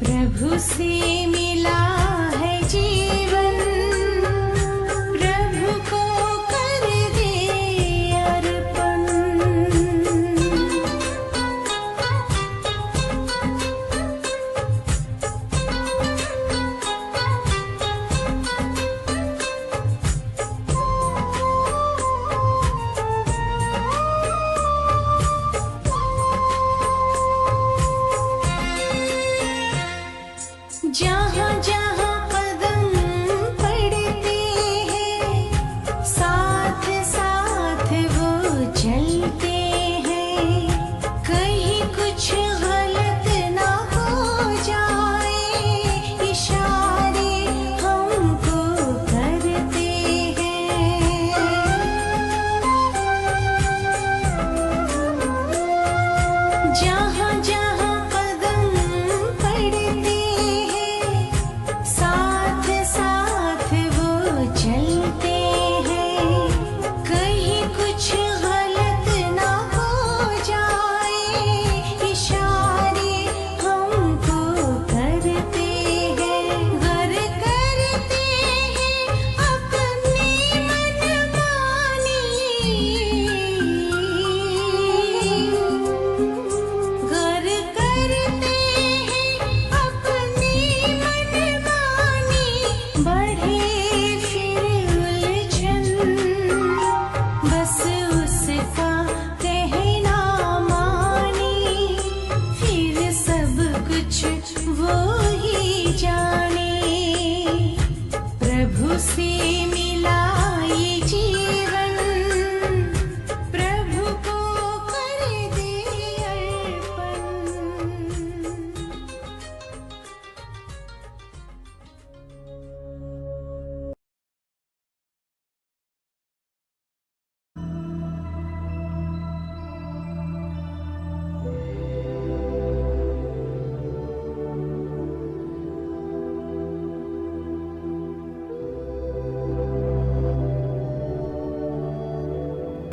प्रभु से मिला है जीवन, प्रभु को कर दे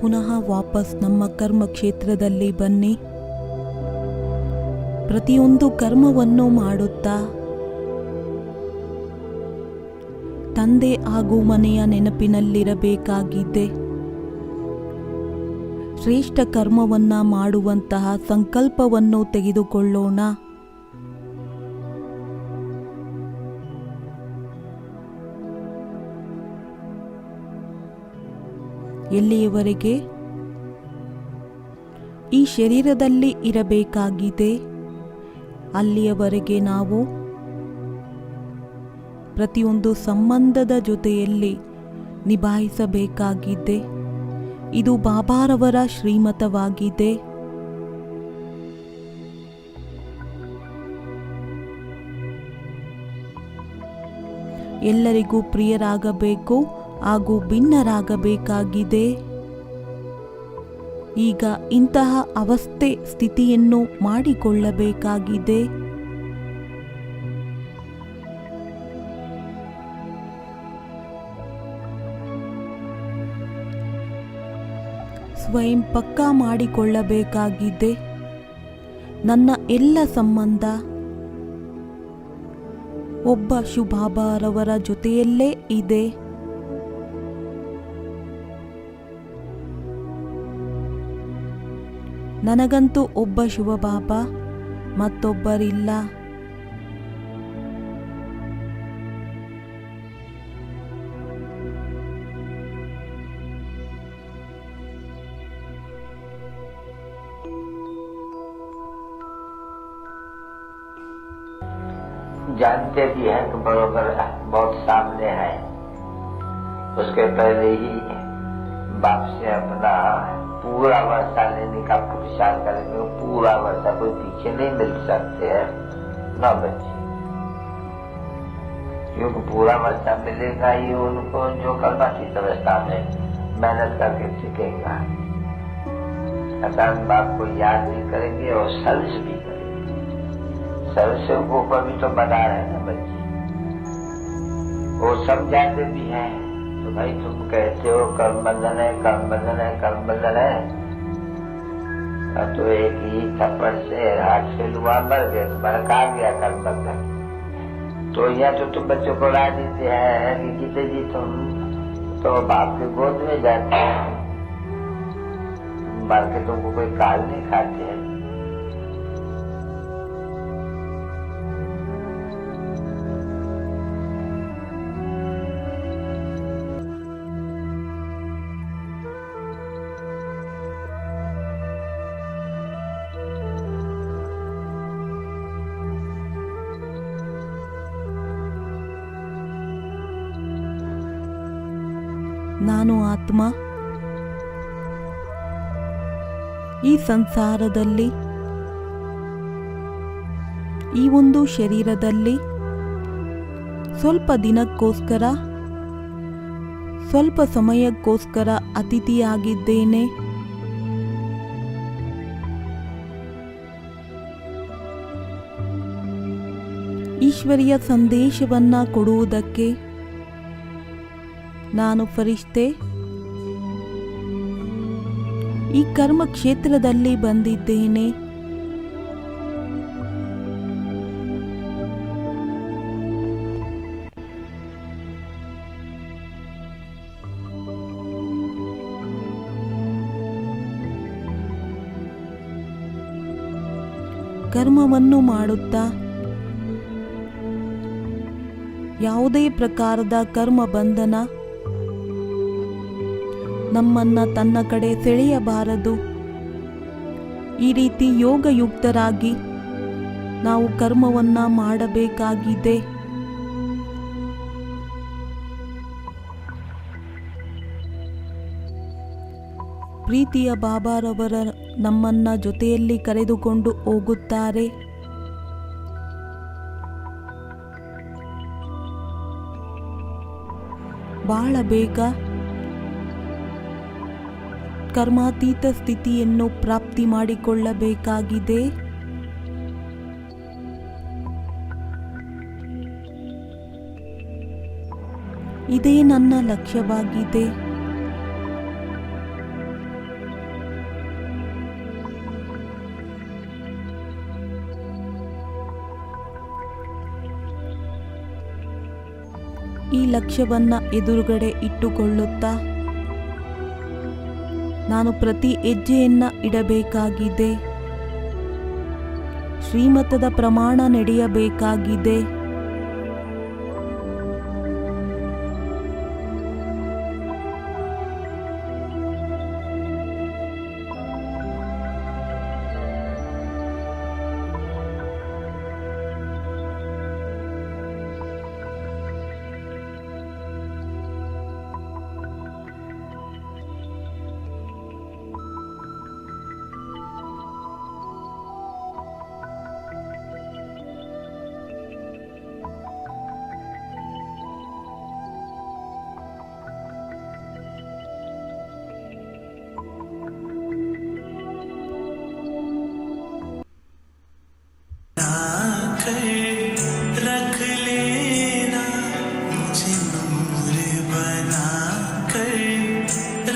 ಪುನಃ ವಾಪಸ್ ನಮ್ಮ ಕರ್ಮ ಕ್ಷೇತ್ರದಲ್ಲಿ ಬನ್ನಿ. ಪ್ರತಿಯೊಂದು ಕರ್ಮವನ್ನು ಮಾಡುತ್ತಾ ತಂದೆ ಹಾಗೂ ಮನೆಯ ನೆನಪಿನಲ್ಲಿರಬೇಕಾಗಿದೆ. ಶ್ರೇಷ್ಠ ಕರ್ಮವನ್ನ ಮಾಡುವಂತಹ ಸಂಕಲ್ಪವನ್ನು ತೆಗೆದುಕೊಳ್ಳೋಣ. ಎಲ್ಲಿಯವರೆಗೆ ಈ ಶರೀರದಲ್ಲಿ ಇರಬೇಕಾಗಿದೆ ಅಲ್ಲಿಯವರೆಗೆ ನಾವು ಪ್ರತಿಯೊಂದು ಸಂಬಂಧದ ಜೊತೆಯಲ್ಲಿ ನಿಭಾಯಿಸಬೇಕಾಗಿದೆ. ಇದು ಬಾಬಾರವರ ಶ್ರೀಮತವಾಗಿದೆ. ಎಲ್ಲರಿಗೂ ಪ್ರಿಯರಾಗಬೇಕು ಹಾಗೂ ಭಿನ್ನರಾಗಬೇಕಾಗಿದೆ. ಈಗ ಇಂತಹ ಅವಸ್ಥೆ ಸ್ಥಿತಿಯನ್ನು ಮಾಡಿಕೊಳ್ಳಬೇಕಾಗಿದೆ. ಸ್ವಯಂ ಪಕ್ಕಾ ಮಾಡಿಕೊಳ್ಳಬೇಕಾಗಿದೆ. ನನ್ನ ಎಲ್ಲ ಸಂಬಂಧ ಒಬ್ಬ ಶಿವಬಾಬಾರವರ ಜೊತೆಯಲ್ಲೇ ಇದೆ. ನನಗಂತೂ ಒಬ್ಬ ಶಿವಬಾಬಾ ಮತ್ತೊಬ್ಬರಿಲ್ಲ. जानते भी हैं कि बरोबर बहुत सामने है। उसके पहले ही बाप से अपना पूरा वर्षा लेने का पुरुषार्थ करेंगे। पूरा वर्षा कोई पीछे नहीं मिल सकते हैं न बच्चे, क्योंकि पूरा वर्षा मिलेगा ही उनको जो कर्मशील अवस्था में मेहनत करके सीखेगा। अकारण बाप को याद भी करेंगे और सर्विस भी करेंगे। सर्विस के ऊपर भी तो बना है ना बच्चे, वो समझाते भी हैं। तो भाई तुम कहते हो कर्म बंधन है, कर्म बंधन है, कर्म बंधन है, अब तो एक ही थप्पड़ से हाथ से लुआ मर गए, तुम्हारा कहा गया कर्म बंधन। तो यहाँ तो तुम बच्चों को ला देते हैं कि जीते जी तुम तो बाप के गोद में जाते हैं, मार के तुमको कोई काल नहीं खाते हैं। ನಾನು ಆತ್ಮ ಈ ಸಂಸಾರದಲ್ಲಿ ಈ ಒಂದು ಶರೀರದಲ್ಲಿ ಸ್ವಲ್ಪ ದಿನಕ್ಕೋಸ್ಕರ ಸ್ವಲ್ಪ ಸಮಯಕ್ಕೋಸ್ಕರ ಅತಿಥಿಯಾಗಿದ್ದೇನೆ. ಈಶ್ವರಿಯ ಸಂದೇಶವನ್ನ ಕೊಡುವುದಕ್ಕೆ ನಾನು ಫರಿಷ್ಠೆ ಈ ಕರ್ಮ ಕ್ಷೇತ್ರದಲ್ಲಿ ಬಂದಿದ್ದೇನೆ. ಕರ್ಮವನ್ನು ಮಾಡುತ್ತಾ ಯಾವುದೇ ಪ್ರಕಾರದ ಕರ್ಮ ಬಂಧನ ನಮ್ಮನ್ನ ತನ್ನ ಕಡೆ ಸೆಳೆಯಬಾರದು. ಈ ರೀತಿ ಯೋಗಯುಕ್ತರಾಗಿ ನಾವು ಕರ್ಮವನ್ನ ಮಾಡಬೇಕಾಗಿದೆ. ಪ್ರೀತಿಯ ಬಾಬಾರವರ ನಮ್ಮನ್ನ ಜೊತೆಯಲ್ಲಿ ಕರೆದುಕೊಂಡು ಹೋಗುತ್ತಾರೆ. ಬಹಳ ಬೇಗ ಕರ್ಮಾತೀತ ಸ್ಥಿತಿಯನ್ನು ಪ್ರಾಪ್ತಿ ಮಾಡಿಕೊಳ್ಳಬೇಕಾಗಿದೆ. ಇದೇ ನನ್ನ ಲಕ್ಷ್ಯವಾಗಿದೆ. ಈ ಲಕ್ಷ್ಯವನ್ನ ಎದುರುಗಡೆ ಇಟ್ಟುಕೊಳ್ಳುತ್ತಾ ನಾನು ಪ್ರತಿ ಹೆಜ್ಜೆಯನ್ನ ಇಡಬೇಕಾಗಿದೆ. ಶ್ರೀಮತದ ಪ್ರಮಾಣ ನಡೆಯಬೇಕಾಗಿದೆ. रख लेना मुझे नूर बना कर,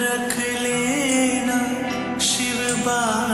रख लेना शिव बाबा